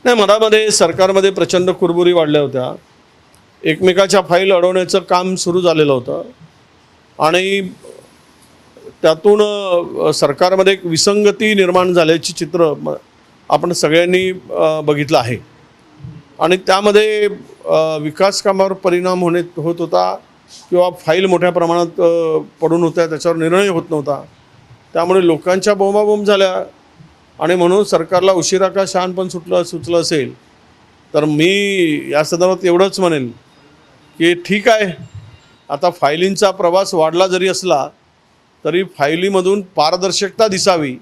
नाही, मधामध्ये सरकारमध्ये प्रचंड कुरबुरी वाढल्या होत्या. एकमेकाच्या फाईल अडवण्याचं काम सुरू झालेलं होतं आणि त्यातून सरकारमध्ये एक विसंगती निर्माण झाल्याची चित्र आपण सगळ्यांनी बघितलं आहे. आणि त्यामध्ये विकास कामावर परिणाम होत होता किंवा फाईल मोठ्या प्रमाणात पडून होत्या, त्याच्यावर निर्णय होत नव्हता. त्यामुळे लोकांच्या बोंबाबोंब झाल्या आणि म्हणून सरकारला उशिरा का शहाणपण सुचलं असेल तर मी या संदर्भात एवढंच म्हणेल की ठीक आहे, आता फायलींचा प्रवास वाढला जरी असला तरी फायलीमधून पारदर्शकता दिसावी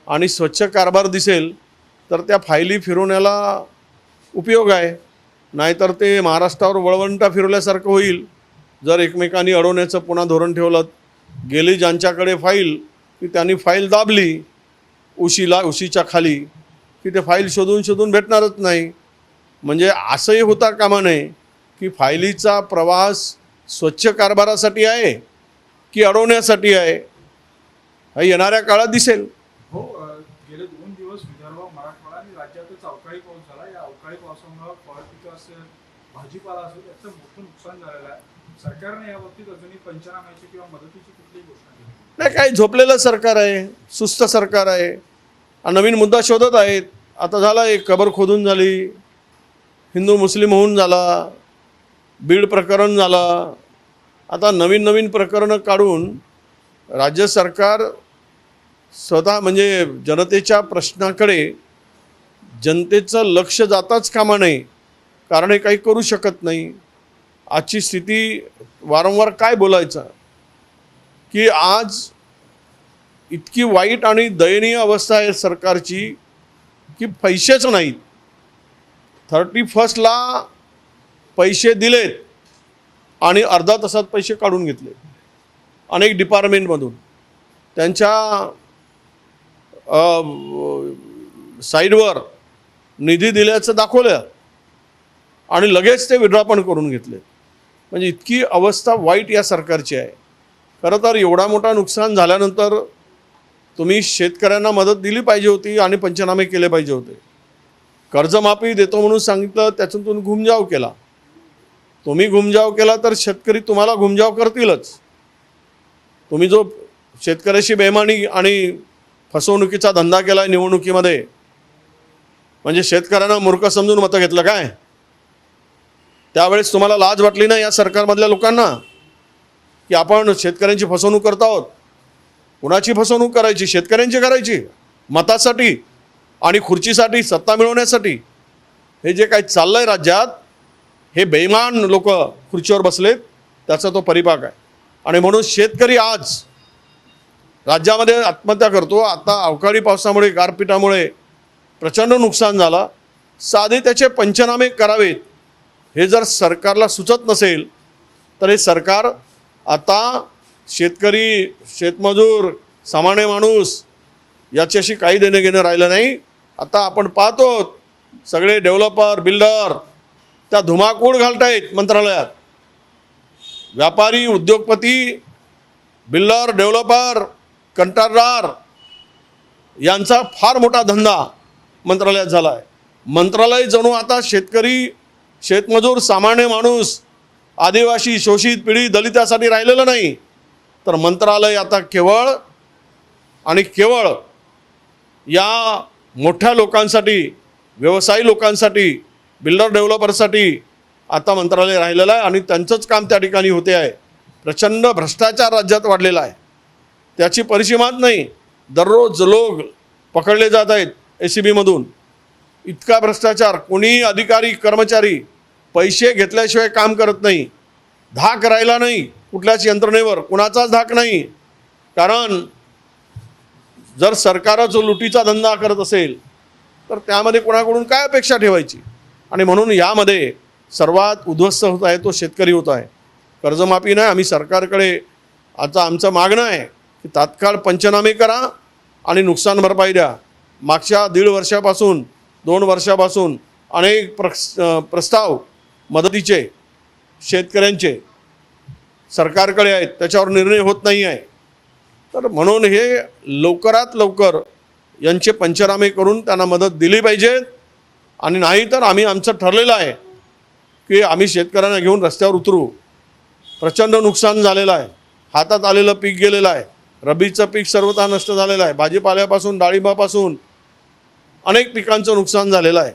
आणि स्वच्छ कारभार दिसेल तर त्या फायली फिरवण्याला उपयोग आहे. नाहीतर ते महाराष्ट्रावर वळवंटा फिरवल्यासारखं होईल जर एकमेकांनी अडवण्याचं पुन्हा धोरण ठेवलं. गेली ज्यांच्याकडे फाईल की त्यांनी फाईल दाबली उशीच्या खाली की ते फाईल शोधून भेटणारच नाही. म्हणजे असंही होता कामा नये की फायलीचा प्रवास स्वच्छ कारभारासाठी आहे की अडवण्यासाठी आहे, हा येणाऱ्या काळात दिसेल. हो, गेले 2 दिवस विदर्भ, मराठवाडा आणि राज्यातच अवकाळी पाऊस झाला. या अवकाळी पावसामुळे फळपिकं असेल, भाजीपाला असेल याचं मोठं नुकसान झालेलं आहे. सरकारने याबाबतीत अजूनही पंचनाम्याची किंवा मदतीची कुठलीही घोषणा केली नाही. काही झोपलेलं सरकार आहे, सुस्त सरकार आहे, नवीन मुद्दा शोधत आहेत. आता झाला एक कबर खोदून झाली, हिंदू मुस्लिम होऊन झाला, बीड प्रकरण झाला. आता नवीन प्रकरणं काढून राज्य सरकार स्वतः म्हणजे जनतेच्या प्रश्नाकडे जनतेचं लक्ष जाताच कामा नये, कारण हे काही करू शकत नाही. आजची स्थिती वारंवार काय बोलायचं की आज इतकी वाईट आणि दयनीय अवस्था आहे सरकारची की पैसेच नाहीत. 31ला पैसे दिलेत आणि अर्धा तासात पैसे काढून घेतले अनेक डिपार्टमेंटमधून. त्यांच्या साईडवर निधी दिल्याचं दाखवलं आणि लगेच ते विड्रॉ पण करून घेतले. म्हणजे इतकी अवस्था वाईट या सरकारची आहे. खरं तर एवढा मोठा नुकसान झाल्यानंतर तुम्ही शेतकऱ्यांना मदत दिली पाहिजे होती आणि पंचनामे केले पाहिजे होते. कर्जमाफी देतो म्हणून सांगितलं, त्यातून तुम्ही घुमजाव केला. तुम्ही घुमजाव केला तर शेतकरी तुम्हाला घुमजाव करतीलच. तुम्ही जो शेतकऱ्याशी बेईमानी आणि फसवणुकीचा धंदा केला आहे निवडणुकीमध्ये, म्हणजे शेतकऱ्यांना मूर्ख समजून मतं घेतलं काय? त्यावेळेस तुम्हाला लाज वाटली ना या सरकारमधल्या लोकांना की आपण शेतकऱ्यांची फसवणूक करत आहोत? कुणाची फसवणूक करायची? शेतकऱ्यांची करायची, मतासाठी आणि खुर्चीसाठी, सत्ता मिळवण्यासाठी. हे जे काही चाललं आहे राज्यात, हे बेईमान लोक खुर्चीवर बसलेत, त्याचा तो परिपाक आहे. आणि म्हणून शेतकरी आज राज्यामध्ये आत्महत्या करतो. आता अवकाळी पावसामुळे, गारपिटामुळे प्रचंड नुकसान झालं. साधे त्याचे पंचनामे करावेत हे जर सरकारला सुचत नसेल तर हे सरकार आता शेतकरी, शेतमजूर, सामान्य माणूस याच्याशी काही देणं घेणं राहिलं नाही. आता आपण पाहतो सगळे डेव्हलपर, बिल्डर त्या धुमाकूळ घालतायत मंत्रालयात. व्यापारी, उद्योगपती, बिल्डर, डेव्हलपर, कंत्राटदार यांचा फार मोठा धंदा मंत्रालयात झाला आहे. मंत्रालय जणू आता शेतकरी, शेतमजूर, सामान्य माणूस, आदिवासी, शोषित, पीडित, दलितासाठी राहिलेलं नाही, तर मंत्रालय आता केवळ आणि केवळ या मोठ्या लोकांसाठी, व्यवसायी लोकांसाठी, बिल्डर, डेव्हलपरसाठी आता मंत्रालय राहिलेलं आहे आणि त्यांचंच काम त्या ठिकाणी होते आहे. प्रचंड भ्रष्टाचार राज्यात वाढलेला आहे, त्याची परिसीमाच नाही. दररोज लोक पकडले जात आहेत ACBमधून. इतका भ्रष्टाचार. कोणी अधिकारी, कर्मचारी पैसे घेतल्याशिवाय काम करत नाही. धाक राहिला नाही कुठल्याच यंत्रणेवर, कुणाचाच धाक नाही. कारण जर सरकार जो लुटीचा धंदा करत असेल तर त्यामध्ये कोणाकडून काय अपेक्षा ठेवायची? आणि म्हणून यामध्ये सर्वात उद्ध्वस्त होत आहे तो शेतकरी होत आहे. कर्जमाफी नाही, आम्ही सरकारकडे आता आमचं मागणं आहे की तात्काळ पंचनामे करा आणि नुकसान भरपाई द्या. मागच्या 1.5 वर्षापासून, 2 वर्षापासून अनेक प्रस्ताव मदतीचे शेतकऱ्यांचे सरकारकडे आहेत, त्याच्यावर निर्णय होत नाही आहे. तर म्हणून हे लवकरात लवकर यांचे पंचनामे करून त्यांना मदत दिली पाहिजे आणि नाही तर आम्ही आमचं ठरलेलं आहे की आम्ही शेतकऱ्यांना घेऊन रस्त्यावर उतरू. प्रचंड नुकसान झालेलं आहे. हातात आलेलं पीक गेलेलं आहे. रबीचं पीक सर्वथा नष्ट झालेलं आहे. भाजीपाल्यापासून डाळिंबापासून अनेक पिकांचं नुकसान झालेलं आहे.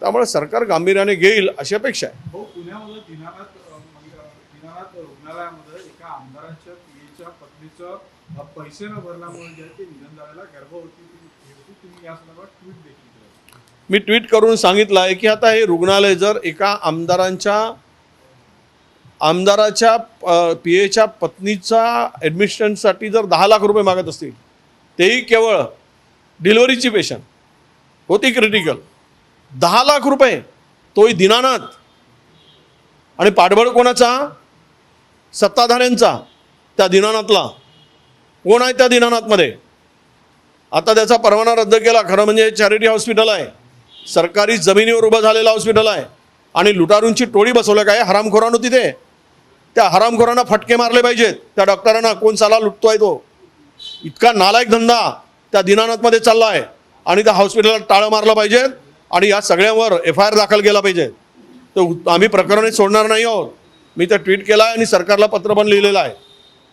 त्यामुळे सरकार गांभीर्याने घेईल अशी अपेक्षा आहे. हो, पुण्यामध्ये दीनानाथ रुग्णालयामध्ये एका आमदाराच्या पीएच्या पत्नीचं पैसे न भरल्यामुळे जे आहे ते निधन झालेला गर्भवती होती. तुम्ही या संदर्भात ट्विट देखील केलं. मी ट्विट करून सांगितलं आहे की आता हे रुग्णालय जर एका आमदाराच्या पीएच्या पत्नीचा ॲडमिशनसाठी जर 10 लाख रुपये मागत असतील, तेही केवळ डिलिव्हरीची पेशंट होती क्रिटिकल, 10 लाख रुपये, तोही दीनानाथ. आणि पाठबळ कोणाचा? सत्ताधाऱ्यांचा. त्या दीनानाथला कोण आहे? त्या दीनानाथमध्ये आता त्याचा परवाना रद्द केला. खरं म्हणजे चॅरिटी हॉस्पिटल आहे, सरकारी जमिनीवर उभं झालेलं हॉस्पिटल आहे आणि लुटारूंची टोळी बसवलं. काय हरामखोरांनो तिथे? त्या हरामखोरांना फटके मारले पाहिजेत. त्या डॉक्टरांना कोण साला लुटतोय तो? इतका नालायक धंदा त्या दीनानाथमध्ये चालला आहे आणि त्या हॉस्पिटलला टाळं मारलं पाहिजे आणि या सगळ्यांवर FIR दाखल केला पाहिजे. तर आम्ही प्रकरणे सोडणार नाही आहोत. मी तर ट्विट केला आहे आणि सरकारला पत्र पण लिहिलेलं आहे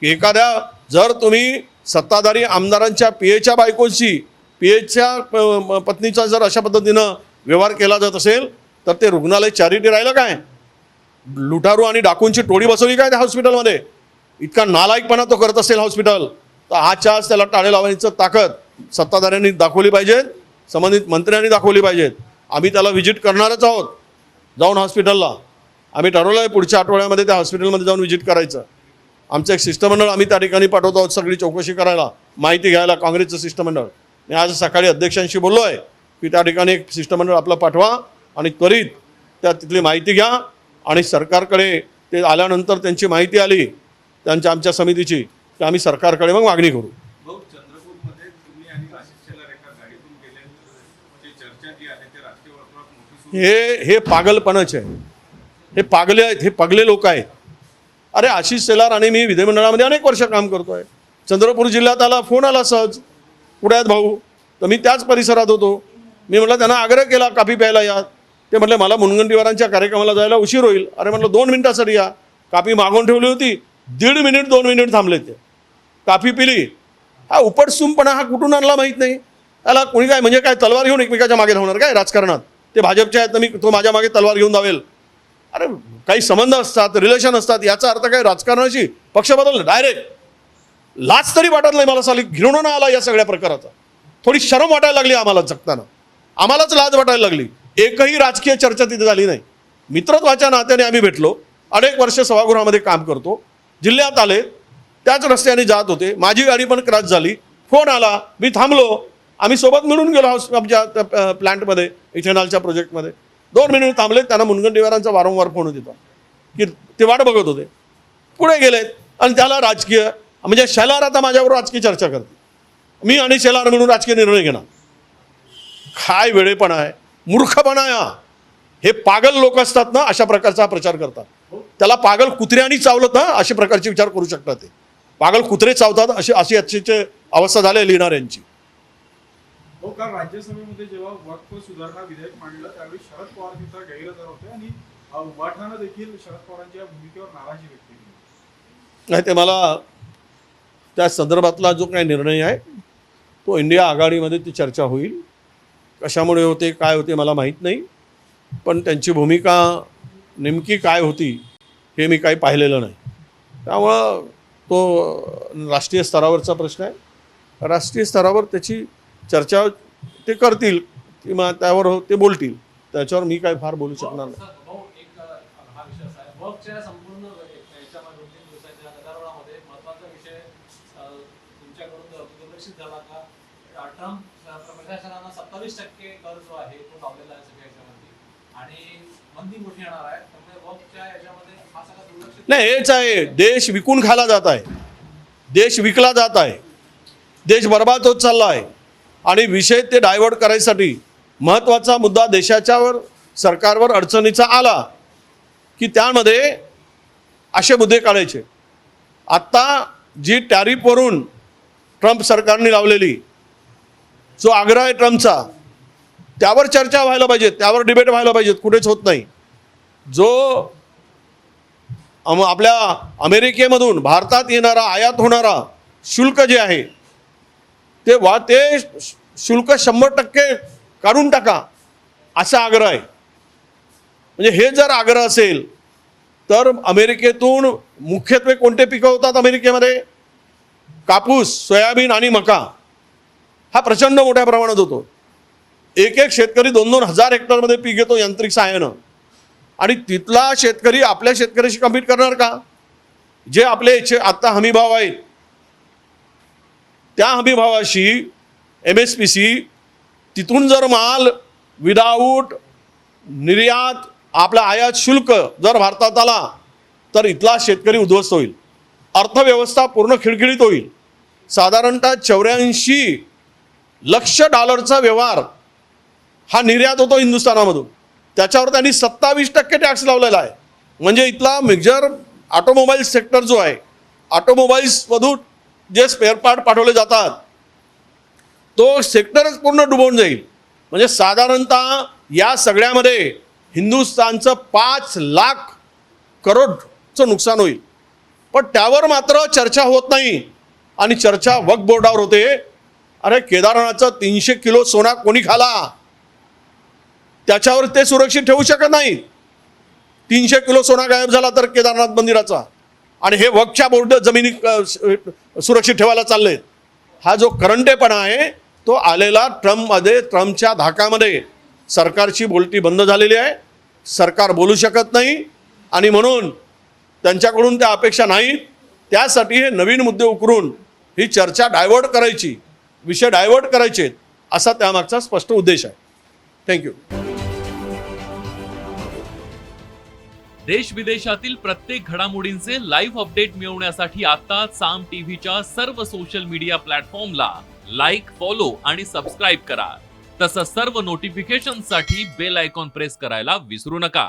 की एखाद्या जर तुम्ही सत्ताधारी आमदारांच्या पीएच्या बायकोशी पीएच्या पत्नीचा जर अशा पद्धतीनं व्यवहार केला जात असेल तर ते रुग्णालय चॅरिटी राहिलं काय? लुटारू आणि डाकूंची टोळी बसवली काय त्या हॉस्पिटलमध्ये? इतका नालायकपणा तो करत असेल हॉस्पिटल, तर आजच्या आज त्याला टाळे लावण्याचं ताकद सत्ताधाऱ्यांनी दाखवली पाहिजेत, संबंधित मंत्र्यांनी दाखवली पाहिजेत. आम्ही त्याला व्हिजिट करणारच आहोत जाऊन हॉस्पिटलला. आम्ही ठरवलं आहे पुढच्या आठवड्यामध्ये त्या हॉस्पिटलमध्ये जाऊन व्हिजिट करायचं. आमचं एक शिष्टमंडळ आम्ही त्या ठिकाणी पाठवतो आहोत सगळी चौकशी करायला, माहिती घ्यायला. काँग्रेसचं शिष्टमंडळ. मी आज सकाळी अध्यक्षांशी बोललो आहे की त्या ठिकाणी एक शिष्टमंडळ आपलं पाठवा आणि त्वरित त्या तिथली माहिती घ्या आणि सरकारकडे ते आल्यानंतर त्यांची माहिती आली आमच्या समितीची की आम्ही सरकारकडे मग मागणी करू. चंद्रपूरमध्ये तुम्ही आणि आशिष शेलार एका गाडीतून गेले, चर्चा जी आहे ते राजकीय वर्तुळात मोठी हे पागलपणच आहे. हे पागले आहेत, हे पगले लोक आहेत. अरे आशिष शेलार आणि मी विधिमंडळामध्ये अनेक वर्ष काम करतो आहे. चंद्रपूर जिल्ह्यात आला, फोन आला सहज, कुठे आहेत भाऊ? तर मी त्याच परिसरात होतो. मी म्हटलं त्यांना आग्रह केला काफी प्यायला या. ते म्हटले मला मुनगंटीवारांच्या कार्यक्रमाला जायला उशीर होईल. अरे म्हटलं 2 मिनिटासाठी या. काफी मागवून ठेवली होती, 1.5 मिनिट 2 मिनिट थांबले. ते काफी पिली. हा उपटसूमपणा हा कुठून आणला माहीत नाही. त्याला कोणी काय म्हणजे काय तलवार घेऊन एकमेकाच्या मागे धावणार काय राजकारणात? ते भाजपचे आहेत तर मी तो माझ्या मागे तलवार घेऊन धावेल? अरे काही संबंध असतात, रिलेशन असतात. याचा अर्थ काय राजकारणाशी पक्ष बदललं? डायरेक्ट लाच तरी वाटत नाही मला. साली घिरणा आला या सगळ्या प्रकाराचा. थोडी शरम वाटायला लागली आम्हाला जगताना. आम्हालाच लाज वाटायला लागली. एकही राजकीय चर्चा तिथे झाली नाही. मित्रत्वाच्या नात्याने आम्ही भेटलो. अनेक वर्ष सभागृहामध्ये काम करतो. जिल्ह्यात आले, त्याच रस्त्याने जात होते. माझी गाडी पण क्रॅश झाली. फोन आला, मी थांबलो. आम्ही सोबत मिळून गेलो आमच्या प्लॅन्टमध्ये, इथेनॉलच्या प्रोजेक्टमध्ये. 2 मिनिट थांबले. त्यांना मुनगंटीवारांचा वारंवार फोन होत होता की ते वाट बघत होते. पुढे गेलेत आणि त्याला राजकीय म्हणजे शेलार आता माझ्याबरोबर राजकीय चर्चा करते. मी आणि शेलार मिळून राजकीय निर्णय घेणार. काय वेळेपणा आहे, मूर्खपणा आहे. हे पागल लोक असतात ना, अशा प्रकारचा प्रचार करतात. त्याला पागल कुत्र्यांनी चावलं ना, अशा प्रकारचे विचार करू शकतात. ते पागल कुत्रे चावतात अशी अवस्था झाली लिहिणाऱ्यांची. हो, काल राज्यसभेमध्ये जेव्हा वक्फ सुधारणा विधेयक मांडलं त्यावेळी शरद पवार तिथं गैरहजर होते आणि उभाठणानं देखील शरद पवारांच्या भूमिकेवर नाराजी व्यक्त केली. नाही, ते मला त्या संदर्भातला जो काही निर्णय आहे तो इंडिया आघाडीमध्ये ती चर्चा होईल. कशामुळे होते, काय होते मला माहीत नाही. पण त्यांची भूमिका नेमकी काय होती हे मी काही पाहिलेलं नाही. त्यामुळं तो राष्ट्रीय स्तरावरचा प्रश्न आहे. राष्ट्रीय स्तरावर त्याची चर्चा ते करतील किंवा त्यावर ते बोलतील. त्याच्यावर मी काय फार बोलू शकणार नाही. हा विषय असा आहे, वर्कच्या संपूर्ण याच्यामध्ये 2-3 दिवसाच्या गदारोळामध्ये महत्त्वाचा विषय तुमच्याकडून दुर्लक्षित झाला का? ट्रम्प प्रशासनानं 27% कर जो आहे तो लावलेला आहे सगळ्या याच्यामध्ये आणि मंदी मोठी येणार आहे. त्यामुळे वर्कच्या याच्यामध्ये हा सगळा दुर्लक्षित नाही, हेच आहे. देश विकून खाला जात आहे. देश विकला जात आहे. देश बर्बाद होत चालला आहे आणि विषय ते डायव्हर्ट करायसाठी महत्त्वाचा मुद्दा देशाच्यावर सरकारवर अडचणीचा आला की त्यामध्ये असे मुद्दे काढायचे. आत्ता जी टॅरिफवरून ट्रम्प सरकारने लावलेली जो आग्रह आहे ट्रम्पचा, त्यावर चर्चा व्हायला पाहिजे, त्यावर डिबेट व्हायला पाहिजेत, कुठेच होत नाही. जो आपल्या अमेरिकेमधून भारतात येणारा आयात होणारा शुल्क जे आहे ते शुल्क 100% काढून टाका असा आग्रह आहे. म्हणजे हे जर आग्रह असेल तर अमेरिकेतून मुख्यत्वे कोणते पिकं होतात अमेरिकेमध्ये? कापूस, सोयाबीन आणि मका हा प्रचंड मोठ्या प्रमाणात होतो. एक शेतकरी 2-2 हजार हेक्टरमध्ये पीक घेतो यांत्रिक सहाय्यानं. आणि तिथला शेतकरी आपल्या शेतकऱ्याशी कम्पीट करणार का? जे आपले आत्ता हमीभाव आहेत त्या हमीभावाशी MSPC तिथून जर माल विदाऊट निर्यात आपला आयात शुल्क जर भारतात आला तर इथला शेतकरी उद्ध्वस्त होईल, अर्थव्यवस्था पूर्ण खिळखिळीत होईल. साधारणतः 84 लक्ष डॉलरचा व्यवहार हा निर्यात होतो हिंदुस्थानामधून, त्याच्यावर त्यांनी 27% टॅक्स लावलेला आहे. म्हणजे इथला मेजर ऑटोमोबाईल सेक्टर जो आहे, ऑटोमोबाईल्समधून जे स्पेअर पार्ट पाठवले जातात तो सेक्टरच पूर्ण डुबवून जाईल. म्हणजे साधारणतः या सगळ्यामध्ये हिंदुस्थानचं 5 लाख करोडचं नुकसान होईल. पण त्यावर मात्र चर्चा होत नाही आणि चर्चा वक्फ बोर्डावर होते. अरे केदारनाथचं 300 किलो सोना कोणी खाला? त्याच्यावर ते सुरक्षित ठेवू शकत नाही. 300 किलो सोना गायब झाला तर केदारनाथ मंदिराचा, आणि हे वक्फच्या बोर्ड जमिनी सुरक्षित ठेवायला चालले. हा जो करंटेपणा आहे तो आलेला ट्रम्पच्या धाकामध्ये सरकारची बोलती बंद झालेली आहे. सरकार बोलू शकत नाही आणि म्हणून त्यांच्याकडून त्या अपेक्षा नाहीत. त्यासाठी हे नवीन मुद्दे उकरून ही चर्चा डायव्हर्ट करायची, विषय डायव्हर्ट करायचे असा त्यामागचा स्पष्ट उद्देश आहे. थँक्यू. देश विदेशातील प्रत्येक घडामोडींचे लाईव्ह अपडेट मिळवण्यासाठी आता साम टीव्हीच्या सर्व सोशल मीडिया प्लॅटफॉर्मला लाईक, फॉलो आणि सबस्क्राईब करा. तसंच सर्व नोटिफिकेशनसाठी बेल आयकॉन प्रेस करायला विसरू नका.